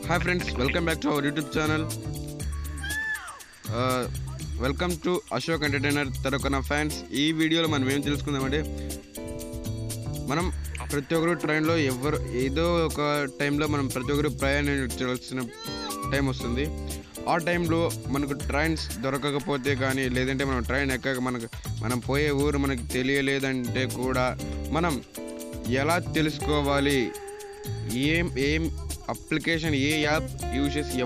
Hi friends, welcome back to our YouTube channel. Welcome to Ashok Entertainer Tarakana fans. ఈ వీడియోలో మనం ఏం తెలుసుకుందామంటే మనం ప్రతి ఒక్కరు ట్రైన్లో ఏదో ఒక టైంలో మనం ప్రతి ఒక్కరు ప్రయాణించాల్సిన టైం వస్తుంది. ఆ టైంలో మనకు ట్రైన్స్ దొరకకపోతే కానీ లేదంటే మనం ట్రైన్ ఎక్కక మనం పోయే ఊరు మనకు తెలియలేదంటే కూడా మనం ఎలా తెలుసుకోవాలి, ఏం అప్లికేషన్ ఏ యాప్ యూజ్ చేసి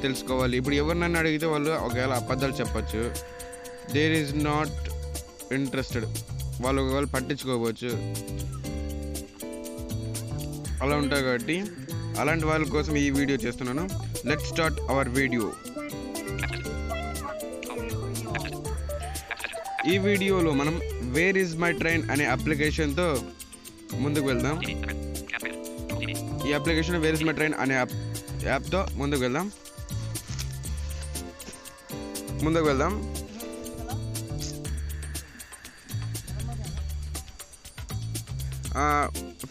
తెలుసుకోవాలి. ఇప్పుడు ఎవరినైనా అడిగితే వాళ్ళు ఒకవేళ అబద్ధాలు చెప్పచ్చు, దేర్ ఈజ్ నాట్ ఇంట్రెస్టెడ్, వాళ్ళు ఒకవేళ పట్టించుకోవచ్చు, అలా ఉంటాయి. కాబట్టి అలాంటి వాళ్ళ కోసం ఈ వీడియో చేస్తున్నాను. Let's start our video. ఈ వీడియోలో మనం వేర్ ఈజ్ మై ట్రైన్ అనే అప్లికేషన్తో ముందుకు వెళ్దాం. ఈ application where is my train అనే యాప్తో ముందుకు వెళ్దాం.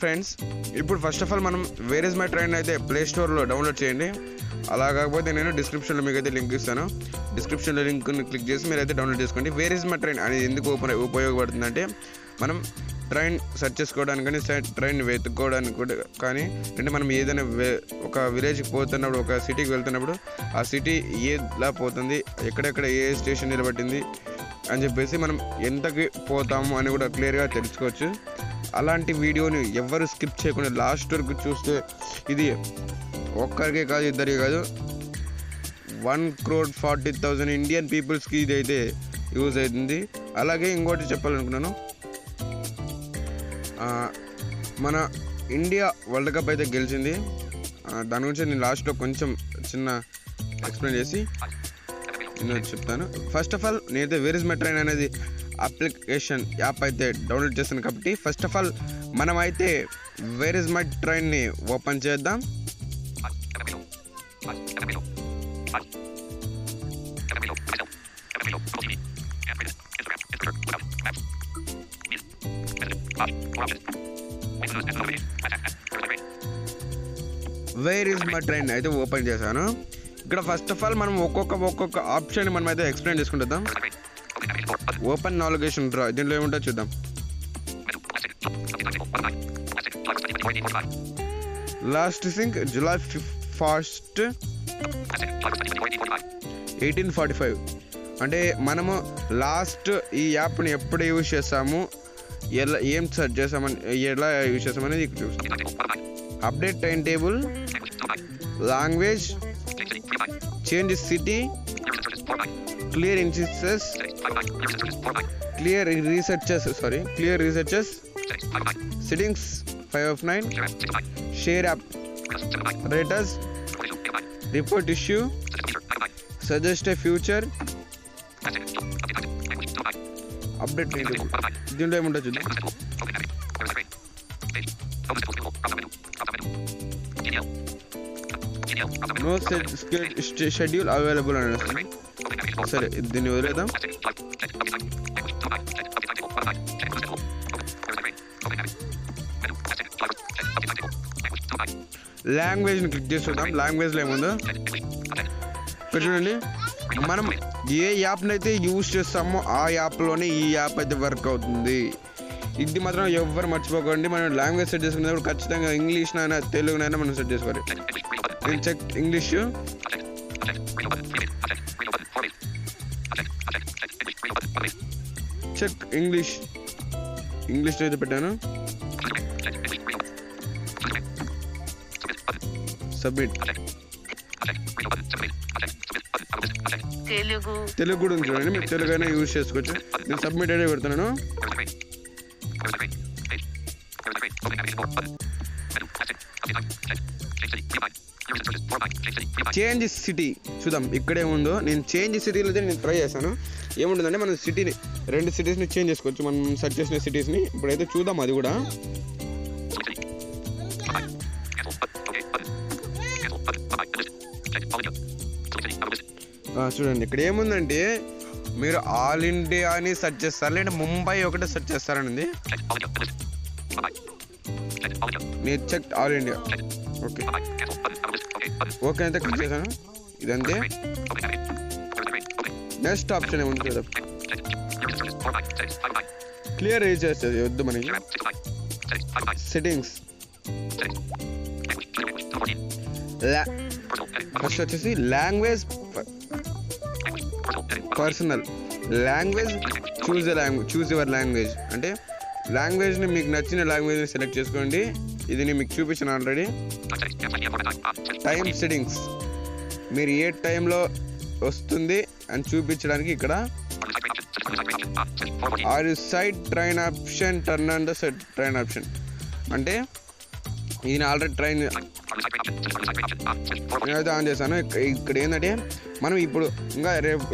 ఫ్రెండ్స్, ఇప్పుడు ఫస్ట్ ఆఫ్ ఆల్ మనం వేర్ ఇస్ మై ట్రైన్ అయితే ప్లే స్టోర్లో డౌన్లోడ్ చేయండి. అలా కాకపోతే నేను డిస్క్రిప్షన్లో మీకు అయితే లింక్ ఇస్తాను. డిస్క్రిప్షన్లో లింక్ని క్లిక్ చేసి మీరైతే డౌన్లోడ్ చేసుకోండి. వేర్ ఇస్ మై ట్రైన్ అనేది ఎందుకు ఉపయోగపడుతుందంటే మనం ట్రైన్ సెర్చ్ చేసుకోవడానికి కానీ ట్రైన్ వెతుక్కోవడానికి కూడా కానీ, అంటే మనం ఏదైనా ఒక విలేజ్కి పోతున్నప్పుడు, ఒక సిటీకి వెళ్తున్నప్పుడు ఆ సిటీ ఏలా పోతుంది, ఎక్కడెక్కడ ఏ స్టేషన్ నిలబట్టింది అని చెప్పేసి మనం ఎంతకి పోతాము అని కూడా క్లియర్గా తెలుసుకోవచ్చు. అలాంటి వీడియోని ఎవరు స్కిప్ చేయకుండా లాస్ట్ వరకు చూస్తే ఇది ఒక్కరికే కాదు, ఇద్దరికి కాదు, 1,40,000 ఇండియన్ పీపుల్స్కి ఇది అయితే యూజ్ అవుతుంది. అలాగే ఇంకోటి చెప్పాలనుకున్నాను, మన ఇండియా వరల్డ్ కప్ అయితే గెలిచింది. దాని గురించి నేను లాస్ట్లో కొంచెం చిన్న ఎక్స్ప్లెయిన్ చేసి నేను చెప్తాను. ఫస్ట్ ఆఫ్ ఆల్ నేనైతే వేర్ ఇస్ మై ట్రైన్ అనేది అప్లికేషన్ యాప్ అయితే డౌన్లోడ్ చేస్తాను. కాబట్టి ఫస్ట్ ఆఫ్ ఆల్ మనమైతే వేర్ ఇస్ మై ట్రైన్ని ఓపెన్ చేద్దాం. వేర్ ఇస్ మై ట్రైన్ అయితే ఓపెన్ చేశాను. ఇక్కడ ఫస్ట్ ఆఫ్ ఆల్ మనం ఒక్కొక్క ఆప్షన్ మనం అయితే ఎక్స్ప్లెయిన్ చేసుకుంటాం. ఓపెన్ నావిగేషన్ డ్రా, దీంట్లో ఏముంటో చూద్దాం. Last sync July 1, 1845. అంటే మనము లాస్ట్ ఈ యాప్ని ఎప్పుడు యూజ్ చేస్తాము, ఏం సెర్చ్ చేసామని, ఎలా యూజ్ చేసామనేది ఇక్కడ చూస్తాం. Update time table, language, change city, clear instances, clear researches, settings 5 of 9, share app, raters, report issue, suggest a feature, update దీంట్లో ఏముంటో చూద్దాం. నో షెడ్యూల్ అవైలబుల్ అని వస్తుంది. సరే, దీన్ని వదిలేద్దాం. లాంగ్వేజ్ని క్లిక్ చేసి చూద్దాం. లాంగ్వేజ్లో ఏముందో ఇక్కడ చూడండి. మనం ఏ యాప్ని అయితే యూజ్ చేస్తామో ఆ యాప్లోనే ఈ యాప్ అయితే వర్క్ అవుతుంది. ఇది మాత్రం ఎవ్వరు మర్చిపోకండి. మనం లాంగ్వేజ్ సెట్ చేసుకున్నప్పుడు ఖచ్చితంగా ఇంగ్లీష్నైనా తెలుగునైనా మనం సెట్ చేసుకోవాలి. నేను చెక్ ఇంగ్లీష్, చెక్ ఇంగ్లీష్లో అయితే పెట్టాను. సబ్మిట్. తెలుగు కూడా ఉంది చూడండి, మీరు తెలుగు అయినా యూజ్ చేసుకోవచ్చు. నేను సబ్మిట్ అయితే పెడుతున్నాను. చేంజ్ సిటీ చూద్దాం. ఇక్కడే ఉందో, నేను చేంజ్ సిటీలో అయితే నేను ట్రై చేశాను. ఏముంటుందంటే మనం సిటీని 2 సిటీస్ని చేంజ్ చేసుకోవచ్చు, మనం సెర్చ్ చేసిన సిటీస్ని. ఇప్పుడైతే చూద్దాం అది కూడా. చూడండి, ఇక్కడ ఏముందంటే మీరు ఆల్ ఇండియా అని సెర్చ్ చేస్తారు, లేదంటే ముంబై ఒకటే సెర్చ్ చేస్తారని. నేను check all India. Okay, okay అయితే క్లిక్ చేశాను. ఇదంతే. నెక్స్ట్ ఆప్షన్ ఏముంది కదా, క్లియర్ రీచ్ చేస్తుంది వద్దు మనకి. సెట్టింగ్స్ ఫస్ట్ వచ్చేసి language, personal language, choose your language అంటే లాంగ్వేజ్ని మీకు నచ్చిన లాంగ్వేజ్ని సెలెక్ట్ చేసుకోండి. ఇది నేను మీకు చూపించాను ఆల్రెడీ. టైం సెట్టింగ్స్ మీరు ఏ టైంలో వస్తుంది అని చూపించడానికి ఇక్కడ are you side train option, turn on the set train option అంటే ఈయన ఆల్రెడీ ట్రైన్ నేనైతే ఆన్ చేశాను. ఇక్కడ ఏంటంటే మనం ఇప్పుడు ఇంకా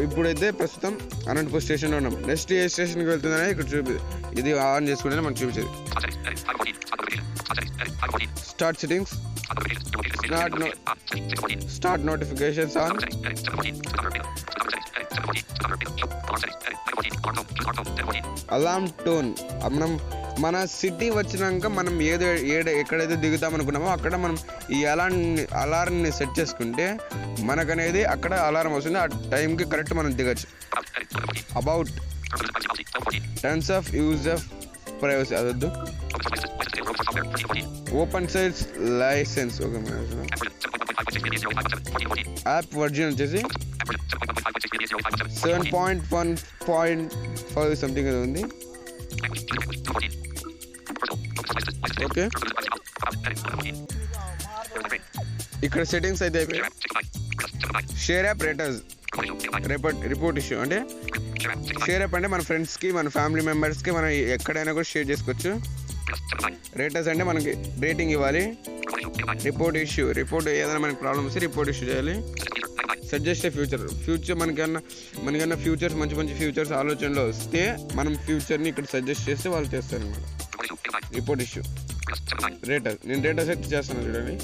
ఇప్పుడైతే ప్రస్తుతం అనంతపూర్ స్టేషన్లో ఉన్నాం. నెక్స్ట్ ఏ స్టేషన్కి వెళ్తుందని ఇక్కడ ఇది ఆన్ చేసుకుంటే మనకు చూపించేది. Start settings, start notifications on, alarm tone. మన సిటీ వచ్చినాక మనం ఎక్కడైతే దిగుతాం అనుకున్నామో అక్కడ మనం ఈ అలారంని సెట్ చేసుకుంటే మనకనేది అక్కడ అలారం వస్తుంది. ఆ టైంకి కరెక్ట్ మనం దిగచ్చు. About terms of use of privacy అదొద్దు. Open source license, okay. App version వచ్చేసి 7.1.5 సంథింగ్ అది ఉంది. ఓకే, ఇక్కడ సెట్టింగ్స్ అయితే అయిపోయాయి. Share app raters, report issue అంటే షేర్ యాప్ అంటే మన ఫ్రెండ్స్కి, మన ఫ్యామిలీ మెంబర్స్కి మనం ఎక్కడైనా కూడా షేర్ చేసుకోవచ్చు. రేటర్స్ అంటే మనకి రేటింగ్ ఇవ్వాలి. రిపోర్ట్ ఇష్యూ, రిపోర్ట్ ఏదైనా మనకి ప్రాబ్లమ్ వస్తే రిపోర్ట్ ఇష్యూ చేయాలి. సజెస్ట్ ఫ్యూచర్ మనకన్నా ఫ్యూచర్స్ మంచి ఫ్యూచర్స్ ఆలోచనలో వస్తే మనం ఫ్యూచర్ని ఇక్కడ సజెస్ట్ చేస్తే వాళ్ళు చేస్తారు అనమాట. రిపోర్ట్ ఇష్యూ, రేటర్స్, నేను రేటర్స్ అయితే చేస్తాను చూడండి.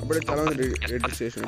అప్పుడే చాలా మంది రిజిస్ట్రేషన్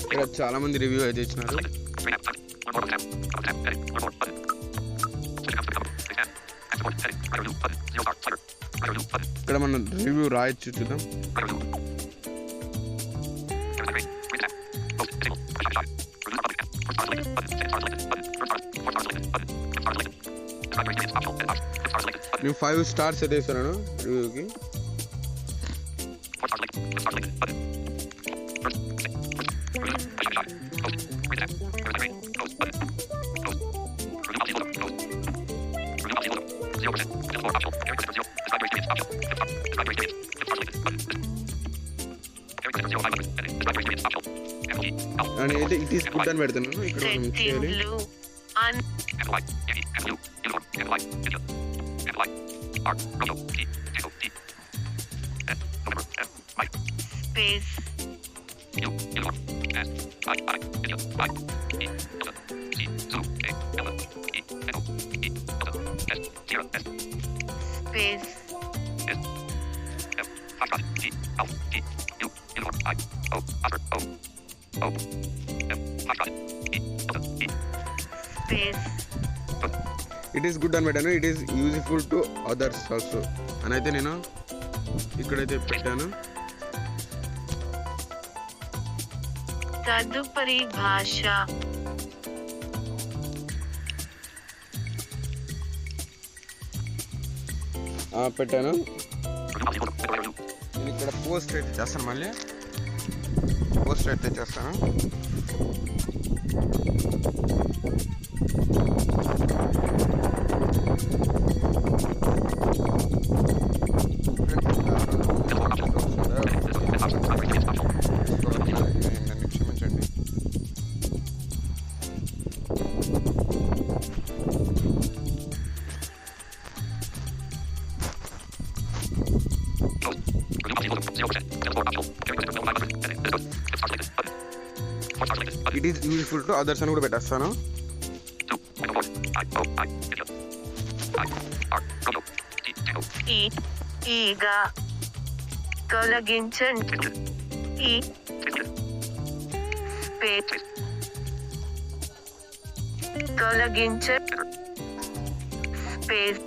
ఇక్కడ చాలా మంది రివ్యూ అయితే ఇచ్చినారు. ఇక్కడ మనం రివ్యూ రాయొచ్చు, చూద్దాం. నేను 5 స్టార్స్ అయితే ఇస్తున్నాను రివ్యూకి. అయితే ఇట్ ఈస్ గుడ్ అని పెడుతున్నాను. ఇక్కడ మనం చేయాలి ఇట్ ఈస్ గుడ్ అని పెట్టాను. It is useful to others also అని అయితే నేను ఇక్కడైతే పెట్టాను. తదుపరి భాష పెట్టాను. నేను ఇక్కడ పోస్ట్ అయితే చేస్తాను, మళ్ళీ పోస్ట్ అయితే చేస్తాను. క్షమించండి. It is useful to others అని కూడా పెట్టేస్తాను. ఈగా తొలగించండి. ఈ స్పేస్ తొలగించండి. స్పేస్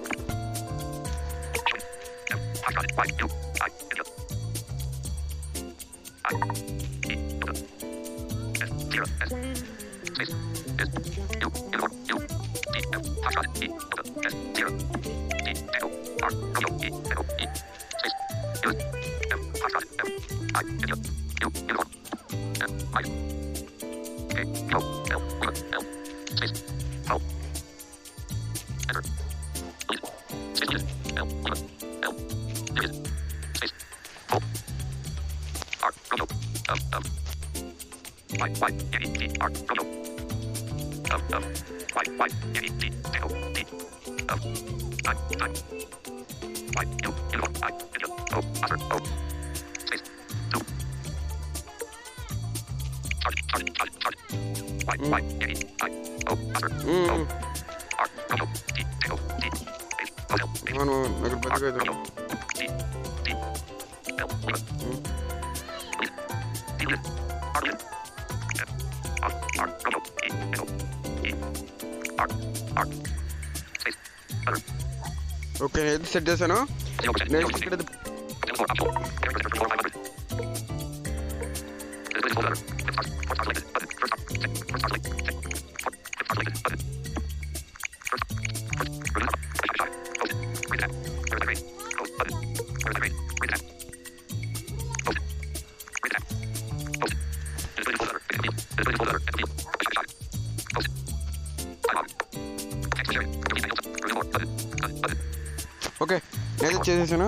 ఓకే, ఇది సెట్ చేశాను. నెక్స్ట్ ఇక్కడ ఓకే నేను చేసేసాను.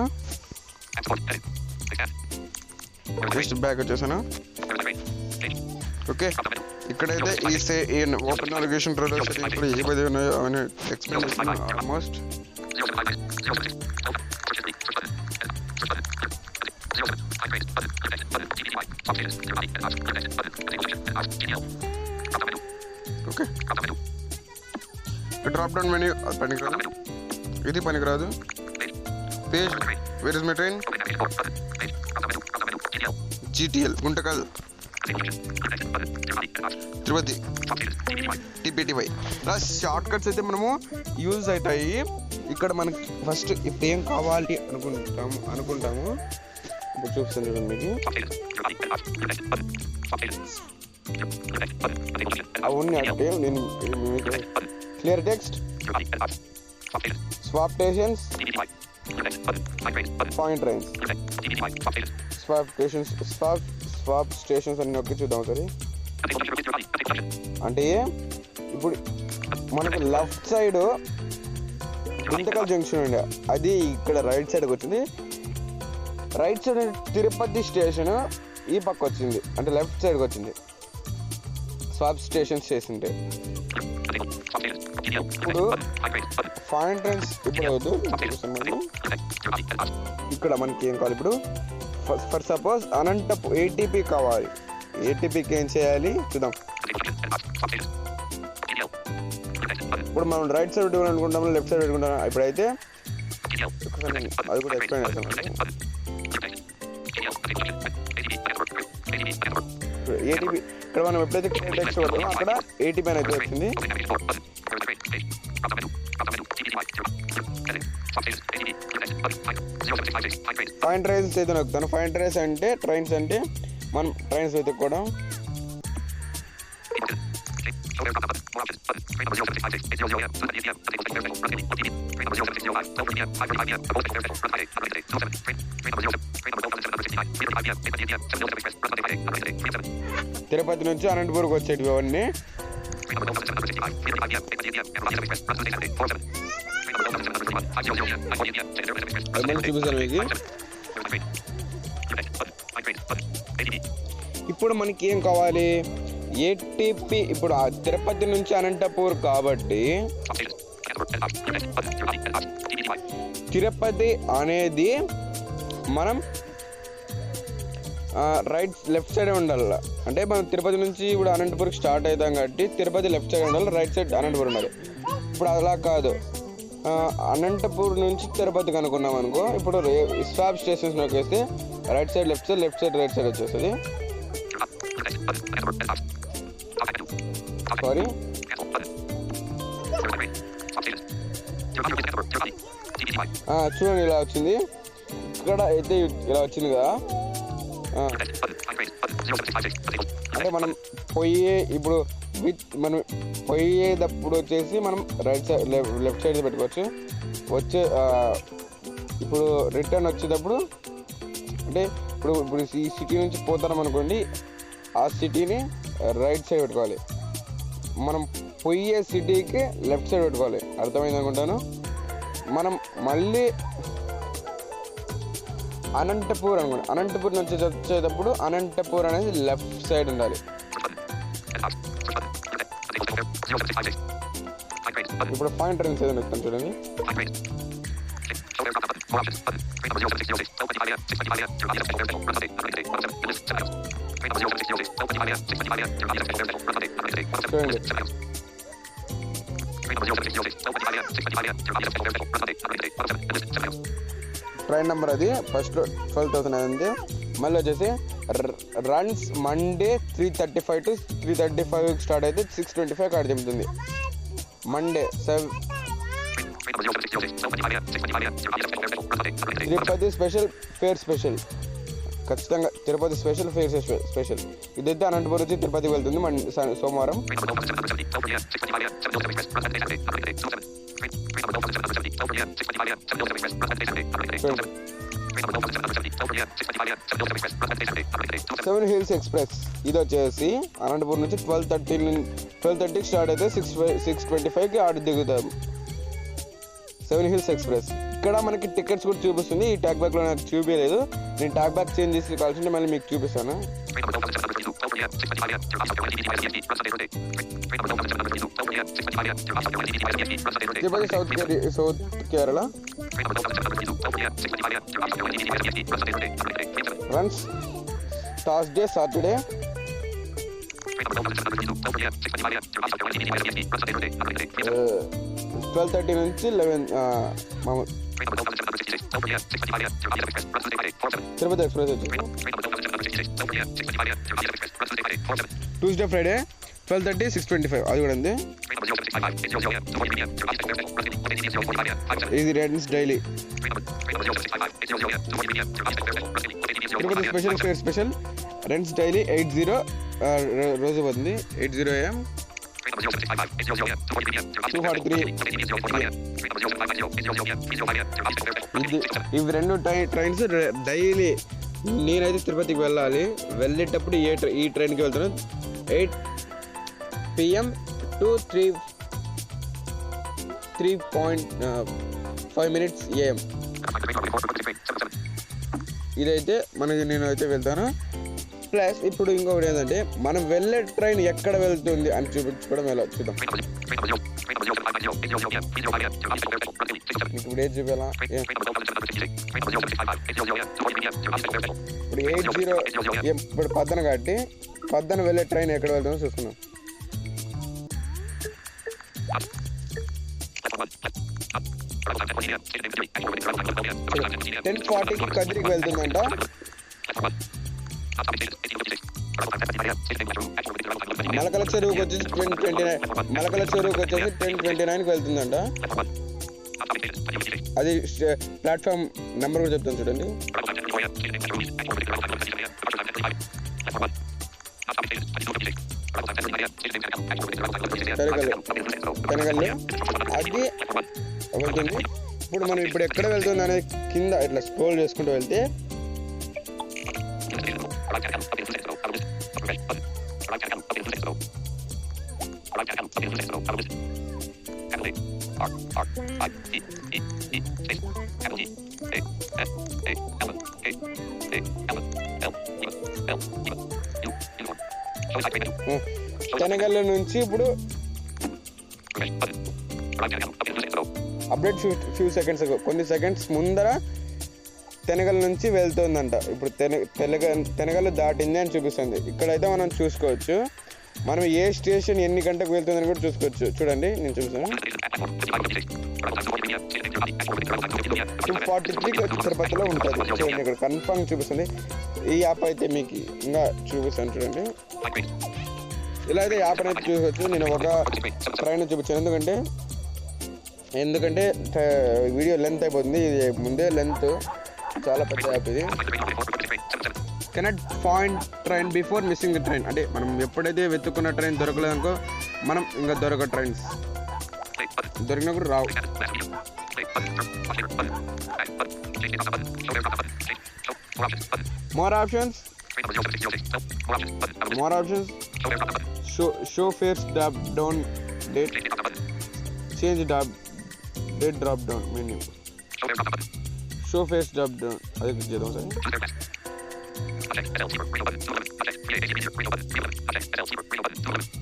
జస్ట్ బ్యాక్ వచ్చేసాను. ఓకే, ఇక్కడైతే ఈ ఓపెన్ నావిగేషన్ ట్రైలర్స్ ఇప్పుడు ఏ పది ఉన్నాయో అని ఎక్స్ప్లెయిన్ చేస్తున్నాను almost. Okay, drop down menu పనికిరాదు, ఇది పనికిరాదు. Page where is my train, GTL Guntakal Tirupati TPTY. ఇలా షార్ట్ కట్స్ అయితే మనము యూజ్ అవుతాయి. ఇక్కడ మనకి ఫస్ట్ ఇప్పుడు ఏం కావాలి అనుకుంటాము ఇప్పుడు చూపిస్తాను చూడండి మీకు. అవన్నీ అంటే నేను clear text, swap stations, point trains, swap stations అన్ని నొక్కి చూద్దాం ఒకసారి. అంటే ఇప్పుడు మనకు లెఫ్ట్ సైడ్ గుంతకల్ జంక్షన్ ఉండే, అది ఇక్కడ రైట్ సైడ్కి వచ్చింది. రైట్ సైడ్ తిరుపతి స్టేషన్, ఈ పక్క వచ్చింది, అంటే లెఫ్ట్ సైడ్కి వచ్చింది. స్వాప్ స్టేషన్స్ చేసింటే ఇప్పుడు ఫైన్ ట్రైన్స్ ఇప్పుడు వద్దు. ఇక్కడ మనకి ఏం కావాలి ఇప్పుడు? ఫర్ సపోజ్ అనంతపూర్ ఏటీపీ కావాలి. ఏటీపీకి ఏం చేయాలి చూద్దాం. ఇప్పుడు మనం రైట్ సైడ్ అనుకుంటాము, లెఫ్ట్ సైడ్ పెట్టుకుంటాం. ఇప్పుడైతే అది కూడా ఎక్స్ప్లెయిన్ చేస్తాను. ఏటీపీ ఇక్కడ మనం ఎప్పుడైతే టెక్స్ట్ పడతామో అక్కడ ఏటీపీ అనేది వచ్చింది. ఫైన్ ట్రైన్స్ అయితే నొక్కుతాను. ఫైన్ ట్రైన్స్ అంటే ట్రైన్స్ అంటే మనం ట్రైన్స్ వెతుక్కోవడం. తిరుపతి నుంచి అనంతపూర్కి వచ్చేటివి అవన్నీ. చూపిస్తాను మీకు. ఇప్పుడు మనకి ఏం కావాలి? ఏటీపీ. ఇప్పుడు తిరుపతి నుంచి అనంతపూర్ కాబట్టి తిరుపతి అనేది మనం లెఫ్ట్ సైడ్ ఉండాలి. అంటే మనం తిరుపతి నుంచి ఇప్పుడు అనంతపూర్కి స్టార్ట్ అవుతాం కాబట్టి తిరుపతి లెఫ్ట్ సైడ్ ఉండాలి, రైట్ సైడ్ అనంతపూర్ ఉండాలి. ఇప్పుడు అలా కాదు, అనంతపూర్ నుంచి తిరుపతికి అనుకున్నాం అనుకో. ఇప్పుడు స్వాప్ స్టేషన్స్ నొక్కేస్తే right side left side, left side right side వచ్చేస్తుంది. సారీ, చూడండి ఇలా వచ్చింది. ఇక్కడ అయితే ఇలా వచ్చింది కదా. అంటే మనం ఇప్పుడు మనం పోయేటప్పుడు వచ్చేసి మనం రైట్ సైడ్ లెఫ్ట్ సైడ్ పెట్టుకోవచ్చు. ఇప్పుడు రిటర్న్ వచ్చేటప్పుడు అంటే ఇప్పుడు ఈ సిటీ నుంచి పోతాం అనుకోండి, ఆ సిటీని రైట్ సైడ్ పెట్టుకోవాలి. మనం పోయే సిటీకి లెఫ్ట్ సైడ్ పెట్టుకోవాలి. అర్థమైంది అనుకుంటాను. మనం మళ్ళీ అనంతపూర్ అనుకోండి, అనంతపూర్ నుంచి వచ్చేటప్పుడు అనంతపూర్ అనేది లెఫ్ట్ సైడ్ ఉండాలి. ఇప్పుడు పాయింట్ ట్రైన్స్ ఏదైనా చెప్తాను చూడండి. ట్రైన్ నెంబర్ అది ఫస్ట్ 12,000 అయింది. మళ్ళీ వచ్చేసి రన్స్ మండే 3:35 to 3:35 స్టార్ట్ అయితే 6:25 కాడ దింపుతుంది. Monday Tirupati special fare special, ఖచ్చితంగా తిరుపతి స్పెషల్ ఫేర్ స్పెషల్. ఇదైతే అనంతపురం నుంచి తిరుపతికి వెళ్తుంది సోమవారం. సెవెన్ హిల్స్ ఎక్స్ప్రెస్ ఇది వచ్చేసి అనంతపురం నుంచి 12:30 స్టార్ట్ అయితే 6:25కి ఆడ దిగుతాము. సెవెన్ హిల్స్ ఎక్స్ప్రెస్ ఇక్కడ మనకి టికెట్స్ కూడా చూపిస్తుంది. ఈ ట్యాగ్ బ్యాక్ లో నాకు చూపించలేదు. నేను ట్యాగ్ బ్యాక్ చేంజ్ చేసి కావాల్సింటే మళ్ళీ మీకు చూపిస్తాను. Tirupati south Kerala runs Thursday Saturday 12:30 నుంచి 11 తిరుపతి ఎక్స్ప్రెస్ వచ్చి ట్యూస్డే ఫ్రైడే 12:30 6:25 అది కూడా ఉంది. ఇది reds daily Tirupati special fare special rents daily 80 రోజు పోతుంది 80 AM 243. ఇవి రెండు ట్రైన్స్ డైలీ. నేనైతే తిరుపతికి వెళ్ళాలి. వెళ్ళేటప్పుడు ఈ ట్రైన్కి వెళ్తాను 8 PM to 3.5 AM. ఇదైతే నేను అయితే వెళ్తాను. ప్లస్ ఇప్పుడు ఇంకొకటి ఏంటంటే మనం వెళ్ళే ట్రైన్ ఎక్కడ వెళ్తుంది అని చూపించుకోవడం ఎలా చూద్దాం. ఇప్పుడు ఏది చూపించాలా? ఇప్పుడు 80 ఇప్పుడు 10 కాబట్టి 10 వెళ్ళే ట్రైన్ ఎక్కడ వెళ్తుందో చూసుకున్నాం. 10:40 కదిరికి వెళ్తుందంట. మలకల చెరువుకి వచ్చేసి 10:29కి వెళ్తుందంట. అది ప్లాట్ఫామ్ నెంబర్ కూడా చెప్తాను చూడండి. తెనగల్లు అది వెళ్తుంది. ఇప్పుడు మనం ఇప్పుడు ఎక్కడ వెళ్తుంది అనేది కింద ఇట్లా స్క్రోల్ చేసుకుంటూ వెళ్తే తెనగల్లు నుంచి ఇప్పుడు అప్డేట్ ఫ్యూ సెకండ్స్ కొన్ని సెకండ్స్ ముందర తెనగల్ నుంచి వెళ్తుందంట. ఇప్పుడు తెనగల్లు దాటింది అని చూపిస్తుంది. ఇక్కడైతే మనం చూసుకోవచ్చు. మనం ఏ స్టేషన్ ఎన్ని గంటలకు వెళ్తుందని కూడా చూసుకోవచ్చు. చూడండి నేను చూపిస్తాను. 2:43 తిరుపతిలో ఉంటుంది. చూడండి ఇక్కడ కన్ఫర్మ్ చూపిస్తుంది. ఈ యాప్ అయితే మీకు ఇంకా చూపిస్తాను చూడండి. ఇలా అయితే యాప్ అనేది చూసుకోవచ్చు. నేను ఒక ట్రైన్ చూపించాను ఎందుకంటే వీడియో లెంత్ అయిపోతుంది. ఇది ముందే లెంత్ చాలా పెద్ద యాప్ ఇది. Cannot find train before missing the train. అంటే మనం ఎప్పుడైతే వెతుక్కున్న ట్రైన్ దొరకలేదనుకో మనం ఇంకా ట్రైన్స్ దొరికినా కూడా రావు. More options. Show fares drop down date. Change date drop down menu. Show fares drop down. అదే క్లిక్ చేద్దాం సార్.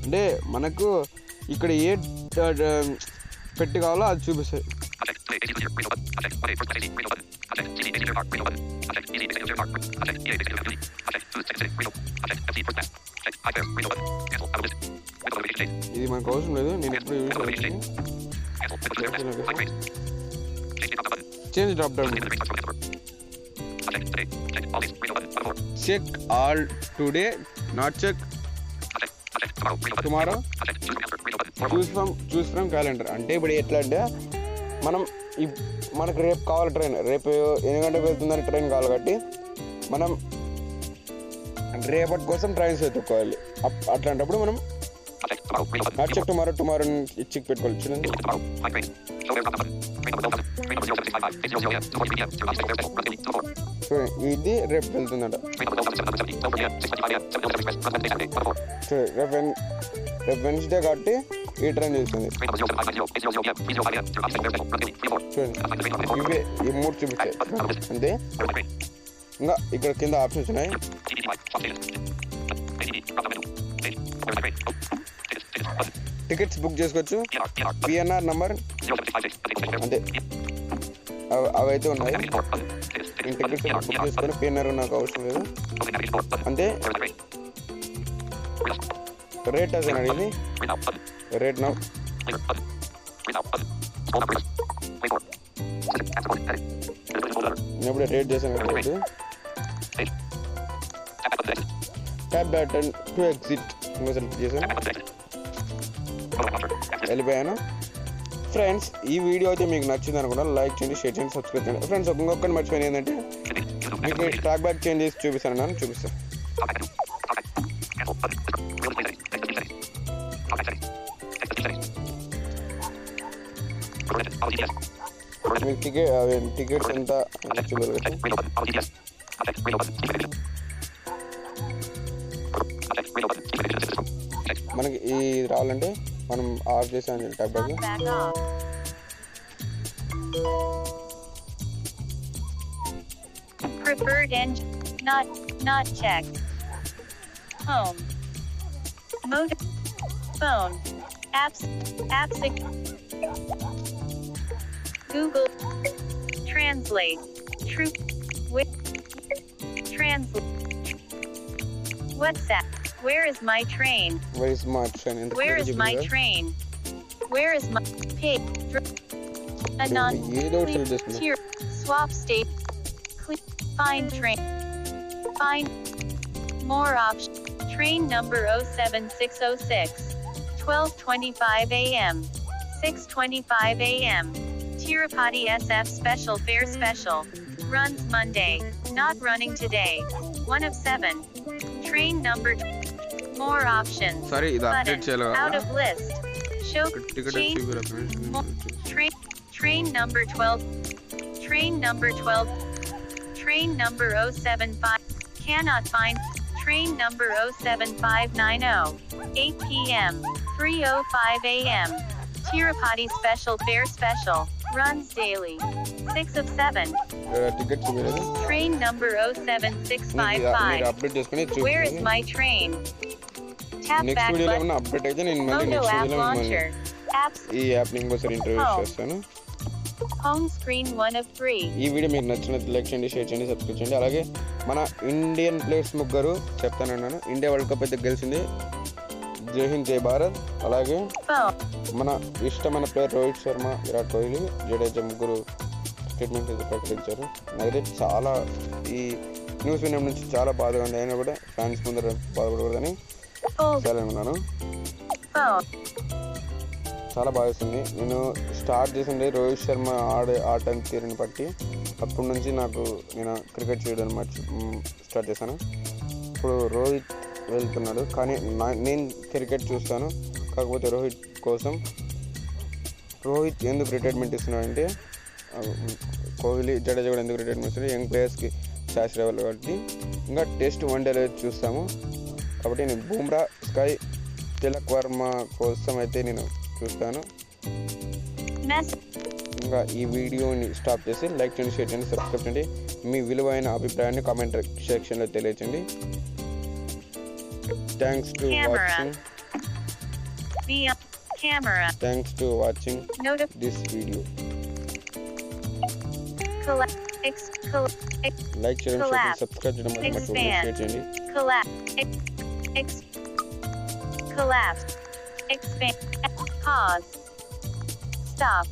అంటే మనకు ఇక్కడ ఏ పెట్టి కావాలో అది చూపిస్తాయి. ఇది మనకు అవసరం లేదు. నేను ఎప్పుడు యూజ్ చేయాలి. Change drop down. Check all today not check tomorrow. Choose from calendar. అంటే ఇప్పుడు ఎట్లా అంటే మనకు రేపు కావాలి ట్రైన్, రేపు 8 గంటలకు వెళ్తుందని ట్రైన్ కావాలి కాబట్టి మనం రేపటి కోసం ట్రైన్స్ వెతుక్కోవాలి. అట్లాంటప్పుడు మనం నాట్ చెక్ టుమారో ఇచ్చి పెట్టుకోవాలి. చూడండి ఇది రేపు వెళ్తుందట. రేపు వెన్స్డే కాబట్టి ఈ ట్రైన్ చూస్తుంది. చూడండి ఈ 3 చూపించాయి అంతే. ఇంకా ఇక్కడ కింద ఆప్షన్స్ ఉన్నాయి. టికెట్స్ బుక్ చేసుకోవచ్చు. పిఎన్ఆర్ నంబర్ అంతే అవైతే ఉన్నాయి. నేను టికెట్స్ బుక్ చేసుకొని పిఎన్ఆర్ నాకు అవసరం లేదు అంతే. రేట్ అదే అడిగింది. రేట్ నా నేను ఎప్పుడు రేట్ చేశాను. Tap button to exit select చేశాను, వెళ్ళిపోయాను. ఫ్రెండ్స్ ఈ వీడియో అయితే మీకు నచ్చింది అనుకుంటా. లైక్ చేయండి, షేర్ చేయండి, సబ్స్క్రైబ్ చేయండి. ఫ్రెండ్స్ ఇంకొకటి మర్చిపోయింది ఏంటంటే మీకు ట్రాక్ బ్యాక్ చేంజ్ చేసి చూపిస్తాను. మీకు టికెట్స్ ఎంత మనకి ఇది రావాలంటే మనం ఆఫ్ చేసాం tap back. Preferred engine not checked. Home. Mode. Phone. Apps. Apps. Google. Translate. True. With. Translate. WhatsApp. Where is my train? Where is my train? ఎంత Where is clear my చెప్పారు కదా? train? Where is my pay? Anon. ఏదో ఒకటి select చేసుకున్నా. Tier. Swap state. Find train. Find. More options. Train number 07606. 12:25 a.m. 6:25 a.m. Tirupati SF Special Fare Special. Runs Monday. Not running today. 1 of 7. Train number. More options. Sorry, ఇది Button. update చేయాలి కదా? Out of list. Show. Ticket Change. Train number 12. Train number 12. Train number 075. Cannot find. Train number 07590. 8 p.m. 3:05 a.m. Tirupati Special Fare Special. Runs daily. 6 of 7. Ticket చూపించలేదు. Train number మీరు 07655. Update చేసుకుని Where is చూపించండి. my train? Tap next back వీడియోలో button. ఏమన్నా update అయితే నేను మళ్ళీ Moto next app వీడియోలో launcher. Apps. ఈ యాప్ని ఇంకోసారి ఇంటర్వ్యూ Oh. చేస్తాను. Home screen 1 of 3. ఈ వీడియో మీకు నచ్చినట్టు లైక్ చేయండి, షేర్ చేయండి, సబ్స్క్రైబ్ చేయండి. అలాగే మన ఇండియన్ ప్లేయర్స్ ముగ్గురు చెప్తానన్నాను. ఇండియా వరల్డ్ కప్ అయితే గెలిచింది. జై హింద్, జై భారత్. అలాగే Phone. మన ఇష్టమైన ప్లేయర్ రోహిత్ శర్మ, విరాట్ కోహ్లీ, జడేజా ముగ్గురు స్టేట్మెంట్ అయితే ప్రకటించారు. నాకైతే చాలా ఈ న్యూస్ వినడం నుంచి చాలా బాధగా ఉంది. అయినా కూడా ఫ్యాన్స్ ముందర బాధపడకూడదని Full. చాలా ఉన్నాను. Phone. చాలా బాధేస్తుంది. నేను స్టార్ట్ చేసింది రోహిత్ శర్మ ఆట తీరుని బట్టి. అప్పటి నుంచి నేను క్రికెట్ చేయడం స్టార్ట్ చేశాను. ఇప్పుడు రోహిత్ వెళ్తున్నాడు, కానీ నేను క్రికెట్ చూస్తాను. కాకపోతే రోహిత్ కోసం రోహిత్ ఎందుకు రిటైర్మెంట్ ఇస్తున్నాడంటే కోహ్లీ, జడేజా కూడా ఎందుకు రిటైర్మెంట్ ఇస్తున్నాడు, యంగ్ ప్లేయర్స్కి ఛాన్స్ ఇవ్వాలి కాబట్టి ఇంకా టెస్ట్ వన్డేలో చూస్తాము. కాబట్టి నేను బుమ్రా, స్కై, తిలక్ వర్మ కోసం అయితే నేను చూస్తాను. ఇంకా ఈ వీడియోని స్టాప్ చేసి లైక్ చేయండి, షేర్ చేయండి, సబ్స్క్రైబ్ చేయండి. మీ విలువైన అభిప్రాయాన్ని కామెంట్ సెక్షన్లో తెలియచేయండి. Thanks to watching. Camera. Thanks to watching Notif. This video. Collapse. Like చేయడం, షేర్ చేయండి, Collapse. సబ్స్క్రైబ్ చేయడం మర్చిపోకండి. Expand. షేర్ చేయండి. Collapse. Collapse. Expand. Pause. Stop.